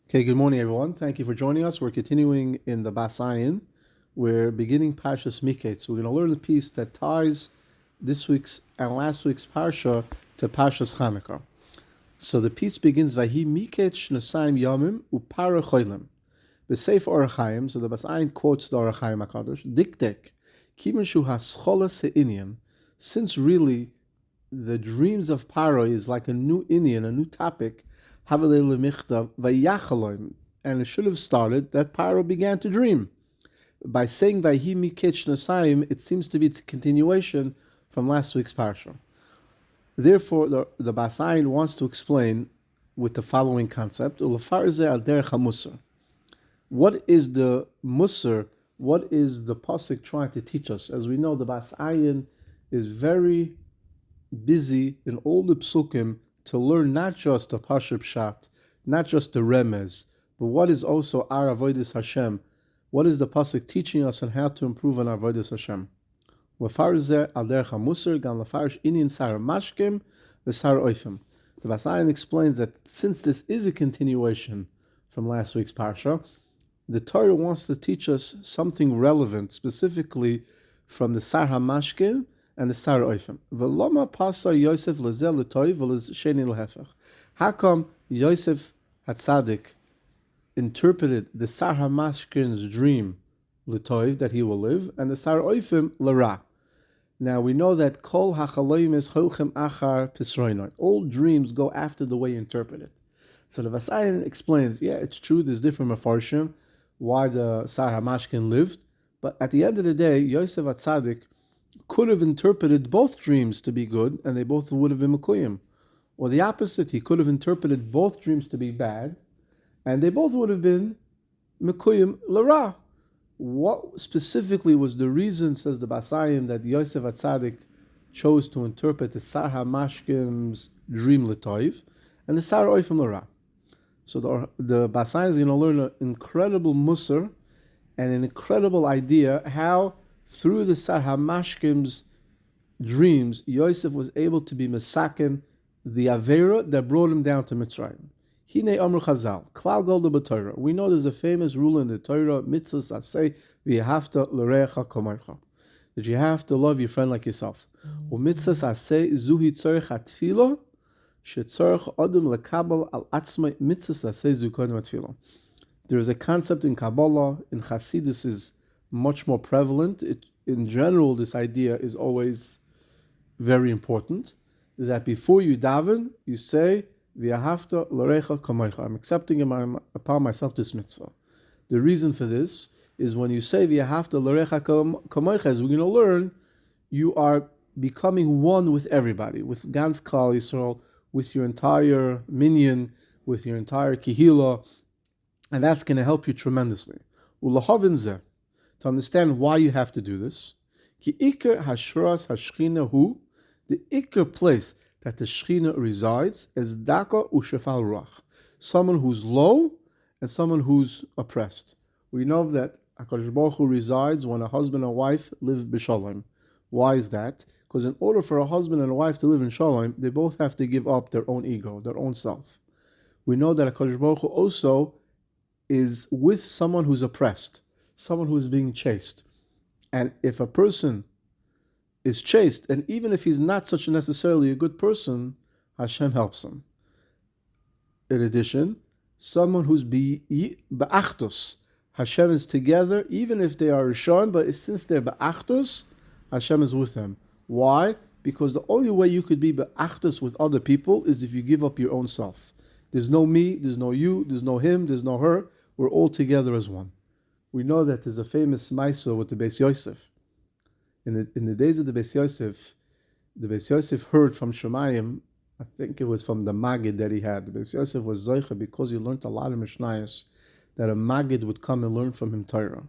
Okay, good morning, everyone. Thank you for joining us. We're continuing in the Ayin. We're beginning Parshat Miketz. We're going to learn the piece that ties this week's and last week's Parsha to Parshat Chanukah. So the piece begins, Vahi Miketz Shnesayim Yomim Upara Cholim. B'Seif Orach Chaim, so the Ayin quotes the Orach Chaim HaKadosh, Diktek, Kivin Shu HaSchola Se'inyan, since really the dreams of Paro is like a new Inyan, a new topic, and it should have started that Paro began to dream. By saying Vayhi Miketz Shnesayim, it seems to be its continuation from last week's Parsha. Therefore, the Ayin wants to explain with the following concept: What is the Musar? What is the pasuk trying to teach us? As we know, the Ayin is very busy in all the psukim to learn not just the Parshat, not just the Remez, but what is also our Avodas Hashem. What is the pasuk teaching us on how to improve on our Avodas Hashem? The Ayin explains that since this is a continuation from last week's Parsha, the Torah wants to teach us something relevant, specifically from the Sar HaMashkin and the Sar Oifim. V'loma pasa Yosef lezel l'toiv v'l'sheni l'hefech. How come Yosef HaTzadik interpreted the Sar HaMashkin's dream l'toiv, that he will live, and the Sar Oifim l'ra? Now we know that kol hachaloim is holchem achar pisroinoi. All dreams go after the way you interpret it. So the Ayin explains, yeah, it's true, there's different mafarshim why the Sar HaMashkin lived, but at the end of the day, Yosef HaTzadik could have interpreted both dreams to be good, and they both would have been mekuyim. Or the opposite, he could have interpreted both dreams to be bad, and they both would have been mekuyim l'ra. What specifically was the reason, says the Basayim, that Yosef HaTzadik chose to interpret the Sar HaMashkin's dream l'toiv and the Sar Oifim l'ra? So the Basayim is going to learn an incredible musar and an incredible idea how through the Sar HaMashkin's dreams, Yosef was able to be mesaken the Avera that brought him down to Mitzrayim. Hine Amr Chazal, Klal Golda B'Torah. We know there's a famous rule in the Torah, Mitzvahs Aseh V'Yehavta L'Recha Kamocha, that you have to love your friend like yourself. U'Mitzvahs Aseh Zuhi Tzorech HaTfilo Shetzorech Odom Lekabel Al Atzmai Mitzvahs Aseh Zukodim HaTfilo. There is a concept in Kabbalah, in Hasidus is much more prevalent. In general, this idea is always very important, that before you daven, you say, V'yahavta l'recha kamocha. I'm accepting upon myself this mitzvah. The reason for this is when you say V'yahavta l'recha kamocha, as we're going to learn, you are becoming one with everybody, with Gans Klal Yisrael, with your entire minyan, with your entire kihila, and that's going to help you tremendously. Ulahavin zeh, to understand why you have to do this, Ki ikar hashras hashchina hu, the ikar place that the Shechina resides is daka u'shefal ruach, someone who's low and someone who's oppressed. We know that HaKadosh Baruch Hu resides when a husband and wife live b'shalom. Why is that? Because in order for a husband and a wife to live in shalom, they both have to give up their own ego, their own self. We know that HaKadosh Baruch Hu also is with someone who's oppressed, someone who is being chased. And if a person is chased, and even if he's not such necessarily a good person, Hashem helps him. In addition, someone who's be'achtos, Hashem is together, even if they are Rishon, but since they're be'achtos, Hashem is with them. Why? Because the only way you could be be'achtos with other people is if you give up your own self. There's no me, there's no you, there's no him, there's no her. We're all together as one. We know that there's a famous Maisa with the Beis Yosef. In the days of the Beis Yosef heard from Shemayim, I think it was from the Magid that he had. The Beis Yosef was Zoicha because he learned a lot of Mishnayos, that a Magid would come and learn from him Torah.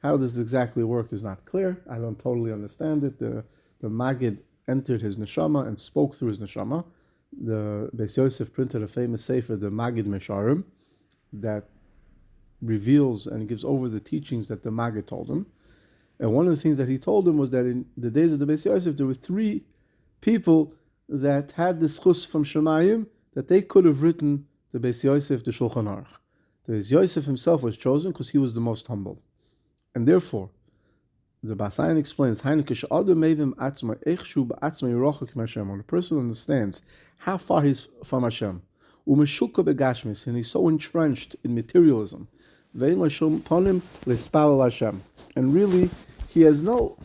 How this exactly worked is not clear. I don't totally understand it. The Magid entered his neshama and spoke through his neshama. The Beis Yosef printed a famous sefer, the Magid Mesharim, that reveals and gives over the teachings that the Magid told him. And one of the things that he told him was that in the days of the Beis Yosef, there were three people that had the schus from Shemayim that they could have written the Beis Yosef, the Shulchan Aruch. That Yosef himself was chosen because he was the most humble. And therefore, the Basayan explains, when a person understands how far he's from Hashem, and he's so entrenched in materialism, and really, he has no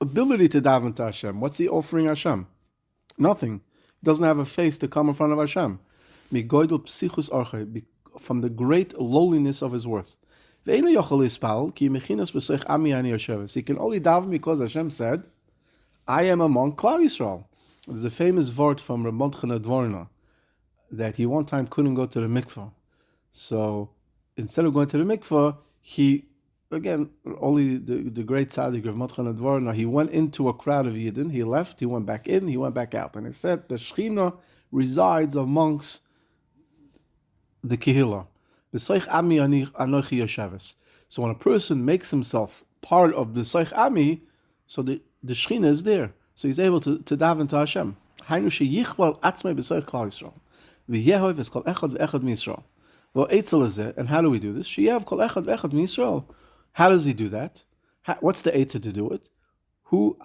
ability to daven to Hashem. What's he offering Hashem? Nothing. He doesn't have a face to come in front of Hashem. From the great lowliness of his worth. He can only daven because Hashem said, I am among Klal Yisrael. There's a famous word from Rabbi Dvorna that he one time couldn't go to the mikveh. So instead of going to the mikveh, he, again, only the great tzaddik of Rabbi Dvorna, he went into a crowd of Yidden, he left, he went back in, he went back out. And he said the Shekhinah resides amongst the Kehillah. So when a person makes himself part of the Soich Ami, so the Shekhinah is there. So he's able to daven to Hashem. And how do we do this? How does he do that? What's the eitzah to do it? So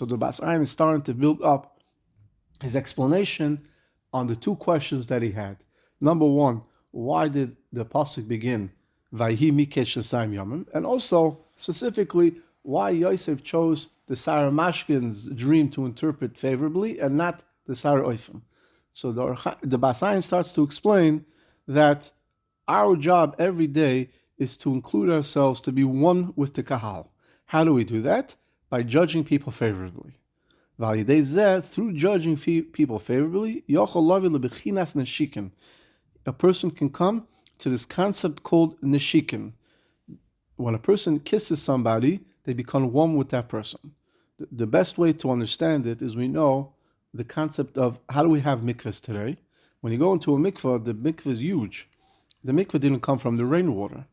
the Bas Ayin is starting to build up his explanation on the two questions that he had. Number one, why did the pasuk begin Vayhi Miketz Shesayim Yomim? And also, specifically, why Yosef chose the Sarah Mashkin's dream to interpret favorably and not the Sarah Oifim. So the Bas Ayin starts to explain that our job every day is to include ourselves to be one with the Kahal. How do we do that? By judging people favorably. Through judging people favorably, a person can come to this concept called neshikin. When a person kisses somebody, they become one with that person. The best way to understand it is we know the concept of how do we have mikvahs today. When you go into a mikvah, the mikvah is huge. The mikvah didn't come from the rainwater.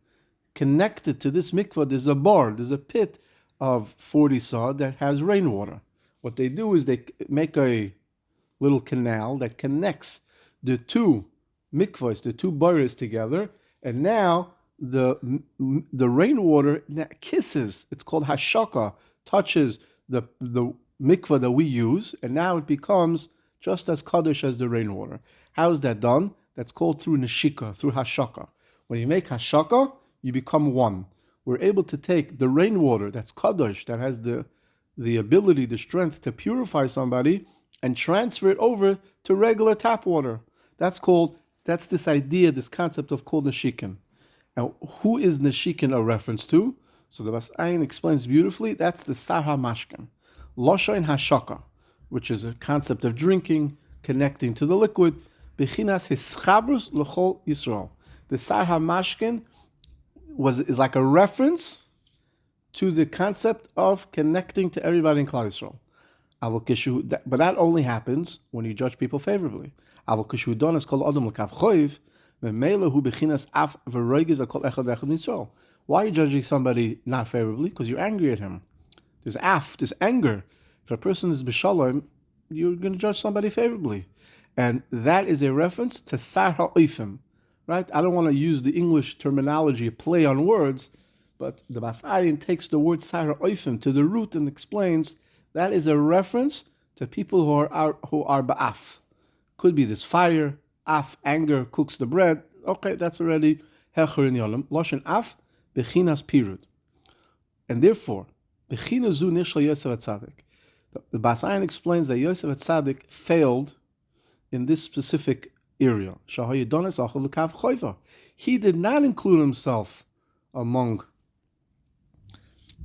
Connected to this mikvah, there's a bar, there's a pit of 40 saw that has rainwater. What they do is they make a little canal that connects the two mikvahs, the two baris together, and now the rainwater kisses, it's called hashaka, touches the mikvah that we use, and now it becomes just as kaddish as the rainwater. How is that done? That's called through neshika, through hashaka. When you make hashaka, you become one. We're able to take the rainwater that's kaddish, that has the ability, the strength to purify somebody, and transfer it over to regular tap water. That's this idea, this concept of called neshikin. Now, who is neshikin a reference to? So the Bas Ayin explains beautifully, that's the Sar HaMashkin. Loshain Hashaka, which is a concept of drinking, connecting to the liquid. Bechinas Hischabrus L'chol Yisrael. The Sar HaMashkin is like a reference to the concept of connecting to everybody in Klal Yisrael. But that only happens when you judge people favorably. Why are you judging somebody not favorably? Because you're angry at him. There's anger. If a person is b'shalom, you're going to judge somebody favorably. And that is a reference to Sar HaOifim, right? I don't want to use the English terminology, play on words, but the Bas Ayin takes the word Sar HaOifim to the root and explains that is a reference to people who are ba'af. Could be this fire, af, anger, cooks the bread. Okay, that's already hecher in yolam. Loshen af, bechinas pirud. And therefore, bechinas zu nishal Yosef HaTzadik. The Bas Ayin explains that Yosef HaTzadik failed in this specific area. He did not include himself among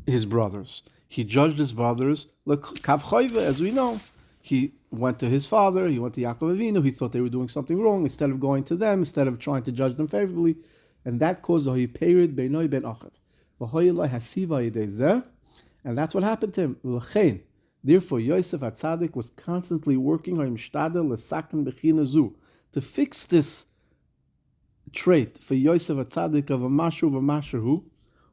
his brothers. He judged his brothers as we know. He went to his father, he went to Yaakov Avinu, he thought they were doing something wrong, instead of going to them, instead of trying to judge them favorably, and that caused a period Beinoi ben Achav. And that's what happened to him. Therefore, Yosef HaTzadik was constantly working to fix this trait for Yosef HaTzadik of a mashu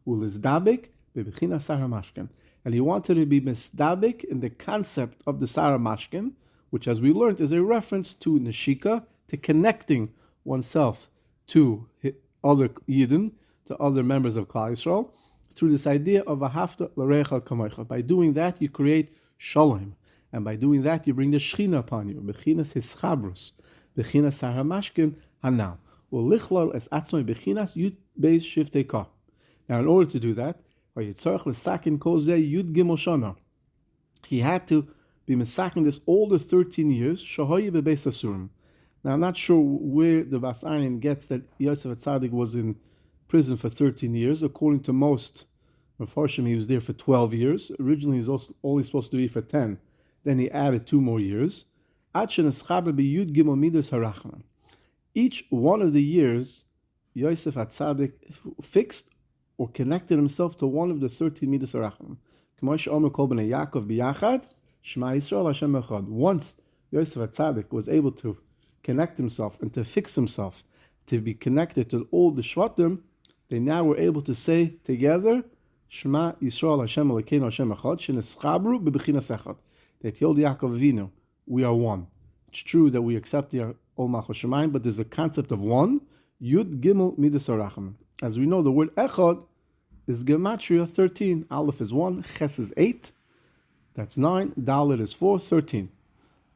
ulizdabik bebechinas Sar HaMashkin. And he wanted to be misdabik in the concept of the Sar HaMashkin, which, as we learned, is a reference to neshika, to connecting oneself to other Yidden, to other members of Klal Yisrael, through this idea of Ahavta l'recha kamocha. By doing that, you create shalom, and by doing that, you bring the Shechina upon you. Bechinas hischabrus, bechinas saramashkin hanal, u'lichlol es atzmai bechinas yud beis shiftei ka. Now, in order to do that, he had to be misaking this all the 13 years. Now, I'm not sure where the Bas Ayin gets that Yosef Atzadik was in prison for 13 years. According to most Mefarshim, he was there for 12 years. Originally, he was only supposed to be for 10. Then he added 2 more years. Each one of the years, Yosef Atzadik fixed or connected himself to one of the 13 midas harachman. Once Yosef Atzadik was able to connect himself and to fix himself to be connected to all the Shvatim, they now were able to say together, Shema Yisrael Hashem Elokeinu Hashem Echad, sheneschabru bebechinas echad. That Yod Yaakov Avinu, we are one. It's true that we accept the Ol Malchus Shemayim, but there's a concept of one. Yud Gimel Midas Harachman. As we know, the word Echad is Gematria 13. Aleph is 1, Ches is 8, that's 9, Dalet is 4, 13.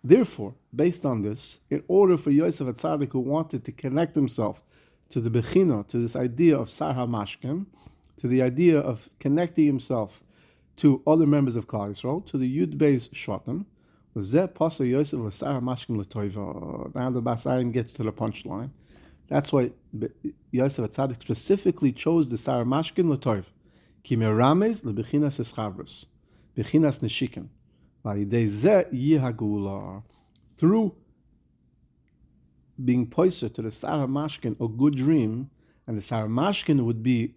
Therefore, based on this, in order for Yosef Atzadik, who wanted to connect himself to the Bechina, to this idea of Sar HaMashkin, to the idea of connecting himself to other members of Klal Yisrael, to the Yud Beis Shvatim, Zeh Pasa Yosef L'Sar HaMashkin L'Toiva. Now the Bas Ayin gets to the punchline. That's why Yosef Atzadik specifically chose the Sar HaMashkin L'Toiv. Ki merames lebechinas eschavros, bechinas neshikin. Through being poiser to the Sar HaMashkin, a good dream, and the Sar HaMashkin would be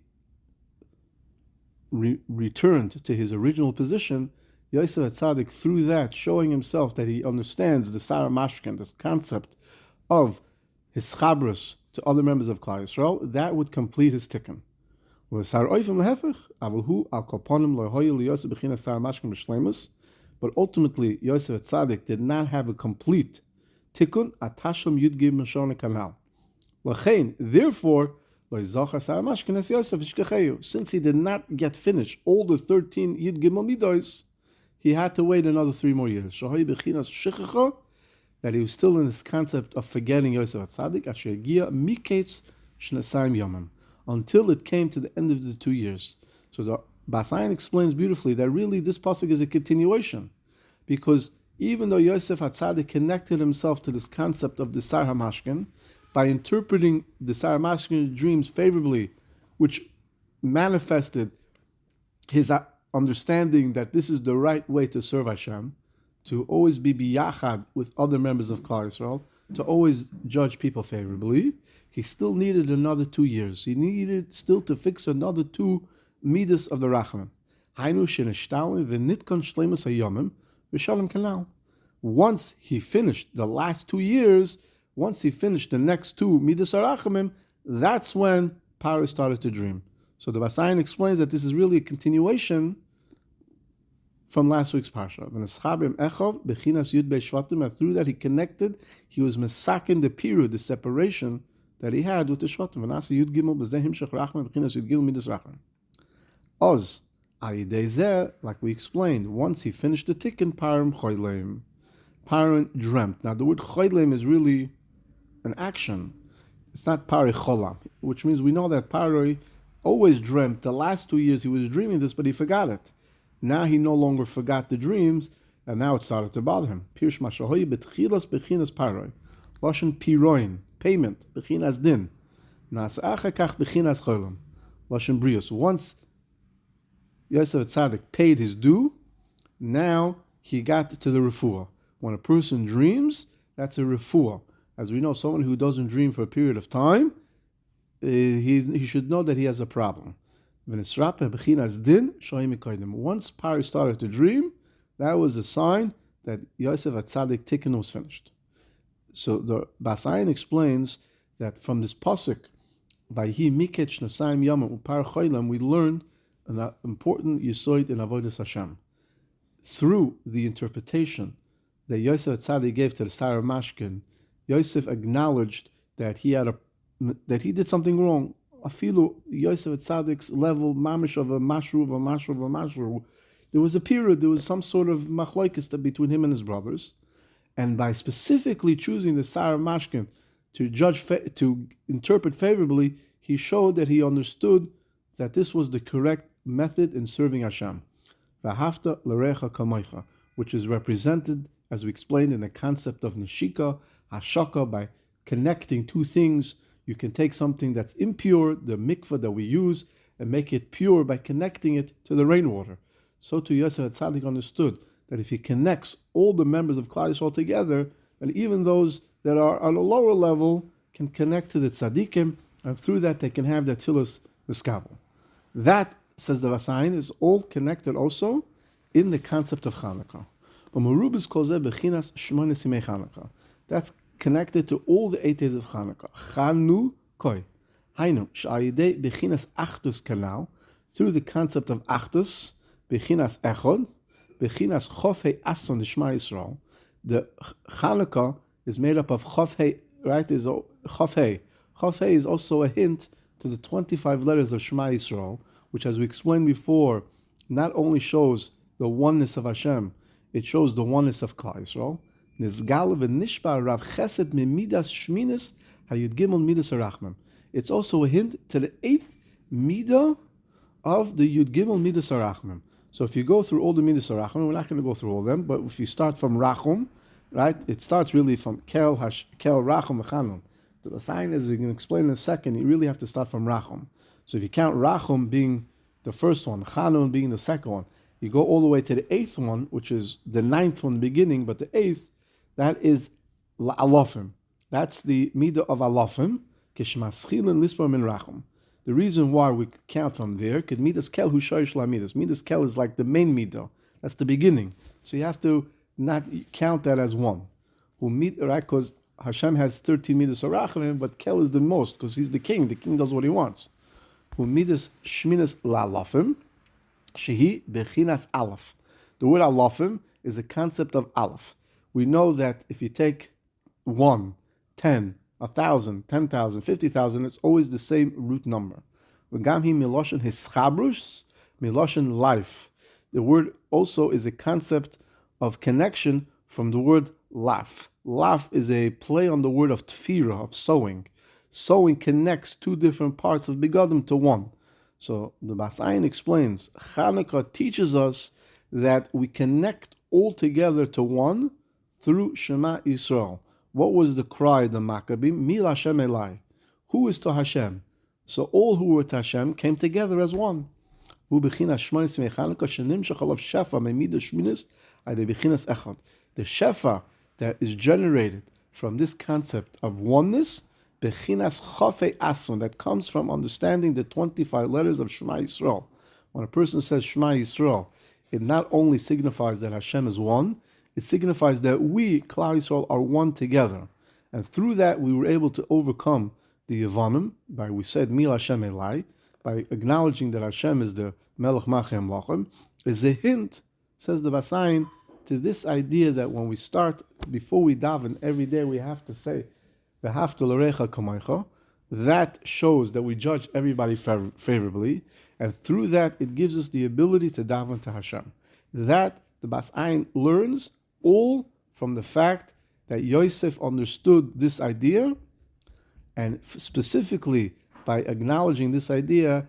returned to his original position, Yosef Atzadik, through that, showing himself that he understands the Sar HaMashkin, this concept of his chabros to other members of Klal Yisrael, that would complete his tikkun. But ultimately, Yosef Atzadik did not have a complete tikkun atashlam yud gim mishon kanal. Therefore, since he did not get finished all the 13 yud gimel midos, he had to wait another 3 more years. That he was still in this concept of forgetting Yosef Atzadik, Miketz shnasayim yomim, until it came to the end of the 2 years. So the Bas Ayin explains beautifully that really this pasuk is a continuation, because even though Yosef Atzadik connected himself to this concept of the Sar HaMashkin by interpreting the Sar HaMashkin dreams favorably, which manifested his understanding that this is the right way to serve Hashem, to always be biyachad with other members of Klal Yisrael, to always judge people favorably, he still needed another 2 years. He needed still to fix another 2 midas of the Rachamim. Hainu sheneshtalim v'nitkon shleimus hayomim v'shalom kanal. Once he finished the last 2 years, once he finished the next 2 midas harachamim, that's when Paro started to dream. So the Bas Ayin explains that this is really a continuation from last week's parsha. And through that he connected, he was mesakin the period, the separation that he had with the shvatim. Oz, like we explained, once he finished the tikkun, Parim choylem. Parim dreamt. Now the word choylem is really an action. It's not pari cholam, which means we know that Pari always dreamt. The last 2 years he was dreaming this, but he forgot it. Now he no longer forgot the dreams, and now it started to bother him. Pirsh mashahoy betchilas bechinas paroi, lashon piroin, payment bechinas din, nas'acha kach bechinas cholam, lashon brios. Once Yosef Atzadik paid his due, now he got to the refuah. When a person dreams, that's a refuah. As we know, someone who doesn't dream for a period of time, he should know that he has a problem. Once Pari started to dream, that was a sign that Yosef Atzadik tikkun was finished. So the Bas Ayin explains that from this pasuk, Vayhi Miketz shnasayim yomim upar choylem, we learn an important yesod in avodas Hashem. Through the interpretation that Yosef Atzadik gave to the Sar HaMashkin, Yosef acknowledged that he had a that he did something wrong. Afilu Yosef at Tzadik's level, mamish of a mashru. There was a period, there was some sort of machlokes between him and his brothers, and by specifically choosing the Sarah Mashkin to interpret favorably, he showed that he understood that this was the correct method in serving Hashem. V'hafta l'recha kamoicha, which is represented, as we explained, in the concept of neshika, hashaka, by connecting two things. You can take something that's impure, the mikvah that we use, and make it pure by connecting it to the rainwater. So too Yosef HaTzadik understood that if he connects all the members of Klal Yisrael together, then even those that are on a lower level can connect to the tzaddikim, and through that they can have their tzilas miskabel. That, says the Ayin, is all connected also in the concept of Chanukah. That's connected to all the 8 days of Chanukah. Chanukah. Hainu, sh'ayidei bechinas achdus kanal, through the concept of achdus, bechinas echod, bechinas chofhei ason d'shma Yisrael. The Chanukah is made up of chofhei, right? Is chofhei. Chofhei is also a hint to the 25 letters of Shema Yisrael, which, as we explained before, not only shows the oneness of Hashem, it shows the oneness of Klal Yisrael. Nizgal v'nishba rav chesed mimidas shminis hayud gimel midas arachmim. It's also a hint to the 8th midah of the Yud Gimel Midas Arachmim. So if you go through all the Midas Arachmim, we're not going to go through all of them, but if you start from Rachum, right, it starts really from Kel, Rachum, V'chanun. The sign is, you can explain in a second, you really have to start from Rachum. So if you count Rachum being the first one, Chanun being the second one, you go all the way to the 8th one, which is the 9th one beginning, but the 8th, that is Alofim. That's the Midah of Alofim, the reason why we count from there, Midas Kel Hu Shorish LaMidas. Midas Kel is like the main Midah. That's the beginning. So you have to not count that as one. Right? Because Hashem has 13 Midas Arachim, but Kel is the most, because he's the king. The king does what he wants. Midas Shminas LaLafim, Shehi Bechinas Aleph. The word Alafim is a concept of Aleph. We know that if you take 1, 10, 1,000, 10,000, 50,000, it's always the same root number. V'gamhi miloshen hischabrus, miloshen life. The word also is a concept of connection from the word laf. Laf is a play on the word of tefira, of sewing. Sewing connects two different parts of begadim to one. So the Ayin explains, Chanukah teaches us that we connect all together to one through Shema Yisrael. What was the cry of the Maccabim? Mil Hashem Elai. Who is to Hashem? So all who were to Hashem came together as one. The shefa that is generated from this concept of oneness, that comes from understanding the 25 letters of Shema Yisrael. When a person says Shema Yisrael, it not only signifies that Hashem is one, it signifies that we, Klal Yisrael, are one together. And through that, we were able to overcome the Yevanim, by, we said, Mil Hashem Elai, by acknowledging that Hashem is the Melech Machem Lachem, is a hint, says the Ayin, to this idea that when we start, before we daven, every day we have to say, V'hafta l'recha kamoicha. That shows that we judge everybody favorably, and through that, it gives us the ability to daven to Hashem. That the Ayin learns all from the fact that Yosef understood this idea, and specifically by acknowledging this idea,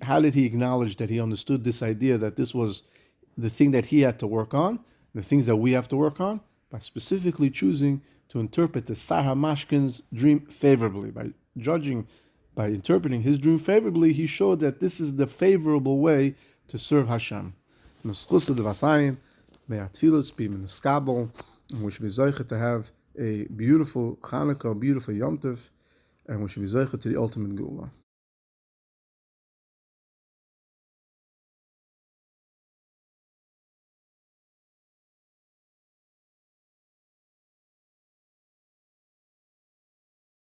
how did he acknowledge that he understood this idea, that this was the thing that he had to work on, the things that we have to work on? By specifically choosing to interpret the Sarah Mashkin's dream favorably. By interpreting his dream favorably, he showed that this is the favorable way to serve Hashem. May our tefillas be miskabel, and we should be zoche to have a beautiful Chanukah, beautiful Yom Tov, and we should be zoche to the ultimate Geula.